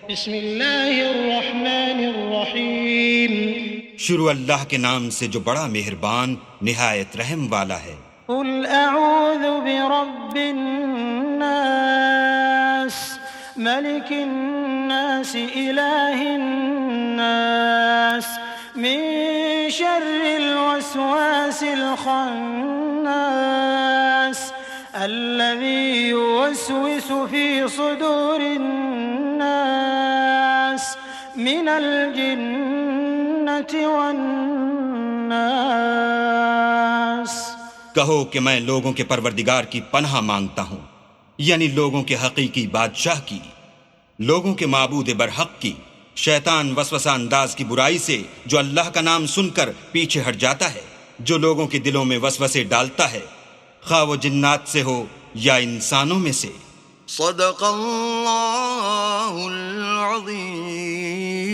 बिस्मिल्लाहिर्रहमानिर्रहीम। शुरू अल्लाह के नाम से जो बड़ा मेहरबान निहायत रहम वाला है। कुल अऊज़ु बिरब्बिन नास मलिकिन नास इलाहिन नास मिन शर्रिल वस्वासिल खन्नास अल्लज़ी युवस्विसु फी सुदूरिन नास मिनल जिन्नति वन्नास। कहो कि मैं लोगों के परवरदिगार की पनाह मांगता हूँ, यानी लोगों के हकीकी बादशाह की, लोगों के माबूद बरहक की, शैतान वसवसा अंदाज की बुराई से जो अल्लाह का नाम सुनकर पीछे हट जाता है, जो लोगों के दिलों में वसवसे डालता है, खा वो जिन्नात से हो या इंसानों में से। सदक़ल्लाहुल अज़ीम।